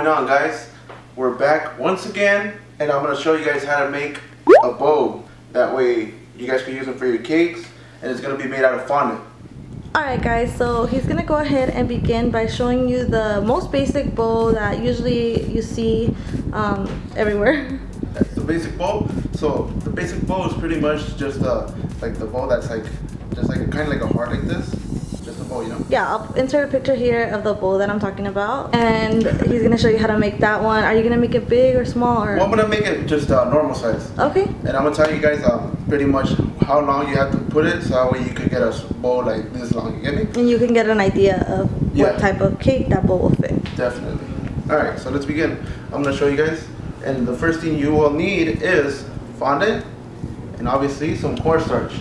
going on, guys? We're back once again, and I'm going to show you guys how to make a bow. That way you guys can use them for your cakes, and it's going to be made out of fondant. Alright guys, so he's going to go ahead and begin by showing you the most basic bow that usually you see everywhere. That's the basic bow. So the basic bow is pretty much just like the bow that's like kind of like a heart like this. Just a bow, you know? Yeah, I'll insert a picture here of the bow that I'm talking about, and he's gonna show you how to make that one. Are you gonna make it big or small? Or? Well, I'm gonna make it just normal size. Okay. And I'm gonna tell you guys pretty much how long you have to put it, so that way you could get a bow like this long. You get me? And you can get an idea of what type of cake that bow will fit. Definitely. All right, so let's begin. I'm gonna show you guys, and the first thing you will need is fondant, and obviously some cornstarch.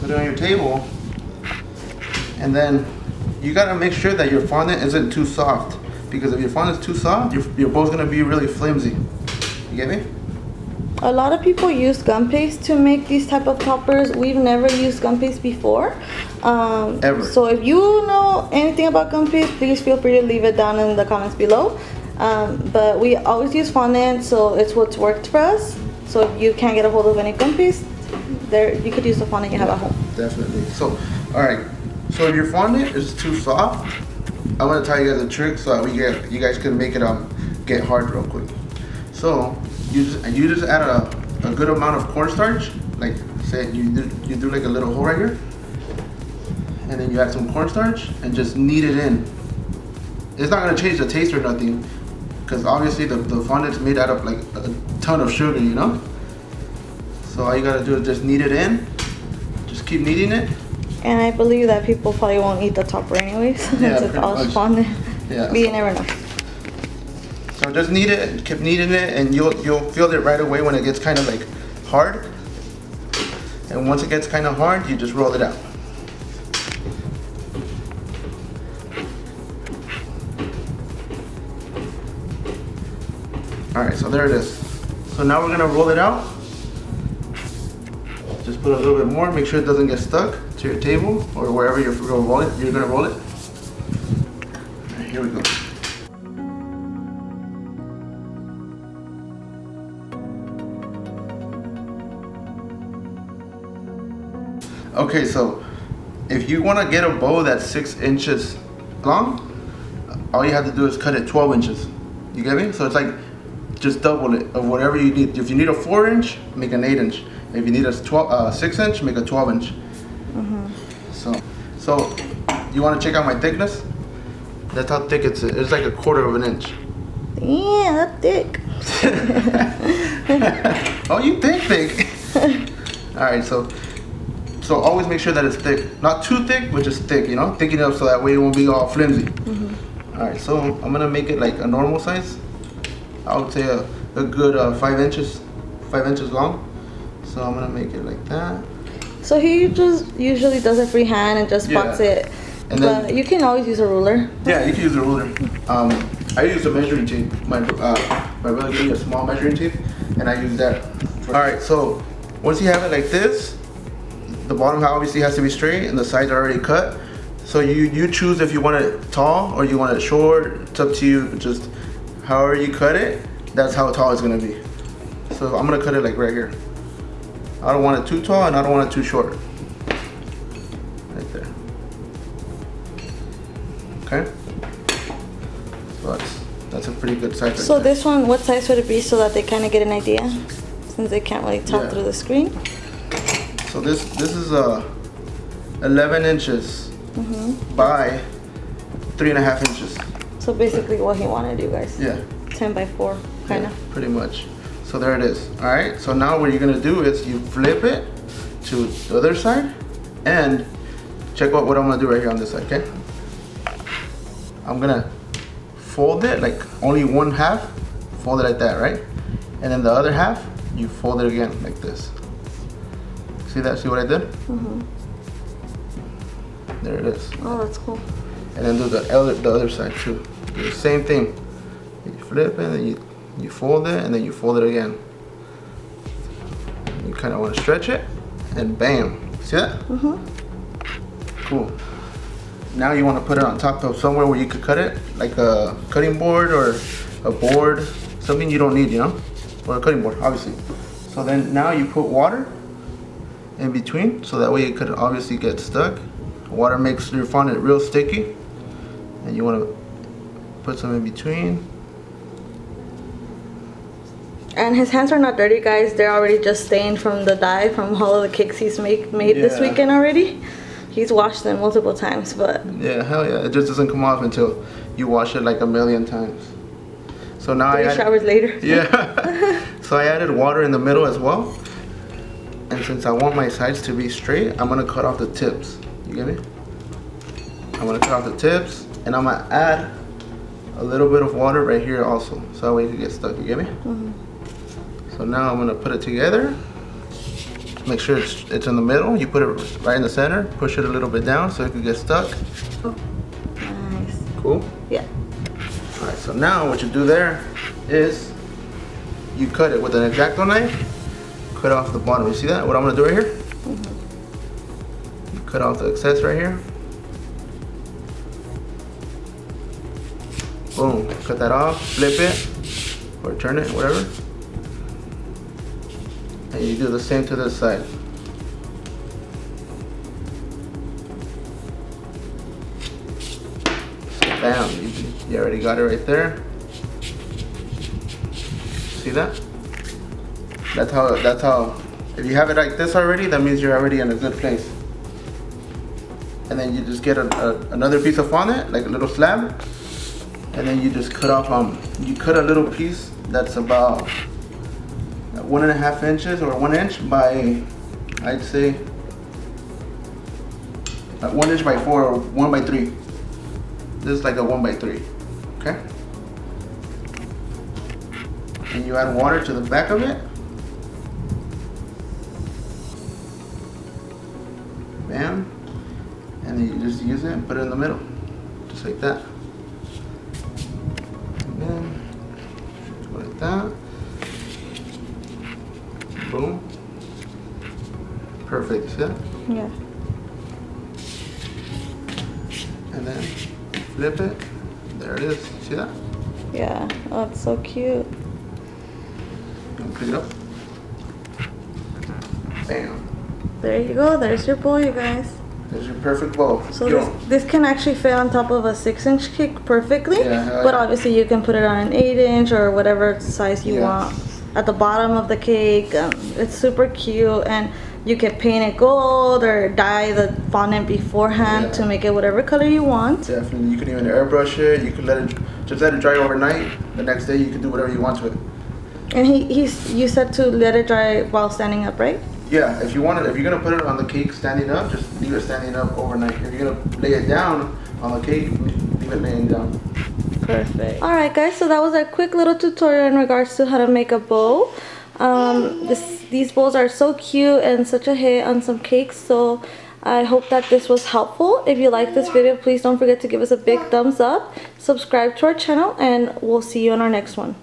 Put it on your table, and then you gotta make sure that your fondant isn't too soft, because if your fondant's too soft, your bow's gonna be really flimsy. You get me? A lot of people use gum paste to make these type of toppers. We've never used gum paste before. Ever. So if you know anything about gum paste, please feel free to leave it down in the comments below. But we always use fondant, so it's what's worked for us. So if you can't get a hold of any gum paste, you could use the fondant you have at home. Definitely. So, alright. So if your fondant is too soft, I'm gonna tell you guys a trick so that you guys can make it get hard real quick. So you just add a good amount of cornstarch. Like say you do like a little hole right here, and then you add some cornstarch and just knead it in. It's not gonna change the taste or nothing, because obviously the fondant's made out of like a ton of sugar, you know. So all you gotta do is just knead it in. Just keep kneading it. And I believe that people probably won't eat the topper anyways. Yeah, it's all fondant. Yeah. But you never know. So just knead it, keep kneading it, and you'll feel it right away when it gets kind of like hard. And once it gets kind of hard, you just roll it out. All right, so there it is. So now we're gonna roll it out. Just put a little bit more, make sure it doesn't get stuck to your table or wherever you're gonna roll it. All right, here we go. Okay, so if you want to get a bow that's 6 inches long, all you have to do is cut it 12 inches. You get me? So it's like just double it of whatever you need. If you need a 4-inch, make an 8-inch. If you need a 6-inch, make a 12-inch. So you want to check out my thickness? That's how thick it's like 1/4 of an inch. Yeah, that's thick. Oh, you think thick. All right, so always make sure that it's thick. Not too thick, but just thick, you know? Thick enough so that way it won't be all flimsy. All right, so I'm gonna make it like a normal size. I would say a good 5 inches long. So I'm gonna make it like that. So he just usually does it freehand and just spots it. And but then, you can always use a ruler. Yeah, you can use a ruler. I use a measuring tape. My brother gave me a small measuring tape, and I use that. All right, so once you have it like this, the bottom obviously has to be straight, and the sides are already cut. So you choose if you want it tall or you want it short. It's up to you. Just however you cut it, that's how tall it's gonna be. So I'm gonna cut it like right here. I don't want it too tall and I don't want it too short. Right there. Okay. So that's a pretty good size. So this one, what size would it be so that they kind of get an idea, since they can't really tell through the screen? So this is 11 inches by 3.5 inches. So basically what he wanted you guys. Yeah. 10 by 4, kind of. Pretty much. So there it is. All right. So now what you're gonna do is you flip it to the other side, and check out what I'm gonna do right here on this side. Okay. I'm gonna fold it like only 1/2. Fold it like that, right? And then the other half, you fold it again like this. See that? See what I did? There it is. Oh, that's cool. And then do the other side too. Do the same thing. You flip it, and you fold it, and then you fold it again. You kind of want to stretch it, and bam. See that? Cool. now you want to put it on top of somewhere where you could cut it, like a cutting board or a board, something you don't need, you know, or a cutting board, obviously. So then now you put water in between, so that way it could obviously get stuck. Water makes your fondant real sticky, and you want to put some in between. And his hands are not dirty, guys. They're already just stained from the dye from all of the cakes he's made this weekend already. He's washed them multiple times, but yeah, hell yeah, it just doesn't come off until you wash it like a million times. So now 3 showers later. Yeah. So I added water in the middle as well. And since I want my sides to be straight, I'm gonna cut off the tips. You get me? I'm gonna cut off the tips, and I'm gonna add a little bit of water right here also, so that way it can get stuck. You get me? Mm-hmm. So now I'm gonna put it together. Make sure it's in the middle. You put it right in the center. Push it a little bit down so it can get stuck. Oh, nice. Cool? Yeah. All right, so now what you do there is you cut it with an exacto knife. Cut off the bottom. You see that? What I'm gonna do right here? Mm-hmm. You cut off the excess right here. Boom. Cut that off. Flip it or turn it, whatever. And you do the same to this side. So bam, you already got it right there. See that? That's how, if you have it like this already, that means you're already in a good place. And then you just get another piece of fondant, like a little slab, and then you just cut off, you cut a little piece that's about 1.5 inches or 1 inch by, I'd say 1 inch by 4 or 1 by 3. This is like a 1 by 3. Okay. And you add water to the back of it. Bam. And then you just use it and put it in the middle, just like that. And then go like that. Boom. Perfect. See that? Yeah. And then flip it. There it is. See that? Yeah. Oh, it's so cute. Pick it up. Bam. There you go. There's your bowl, you guys. There's your perfect bowl. So this can actually fit on top of a 6-inch cake perfectly. Yeah, but obviously you can put it on an 8-inch or whatever size you want. At the bottom of the cake, it's super cute, and you can paint it gold or dye the fondant beforehand to make it whatever color you want. Definitely. You can even airbrush it. You can let it dry overnight. The next day you can do whatever you want to it. And you said to let it dry while standing up, right? Yeah, if you're gonna put it on the cake standing up, just leave it standing up overnight. If you're gonna lay it down on the cake, leave it laying down. Perfect. Alright guys, so that was a quick little tutorial in regards to how to make a bow. These bows are so cute and such a hit on some cakes, so I hope that this was helpful. If you like this video, please don't forget to give us a big thumbs up, subscribe to our channel, and we'll see you on our next one.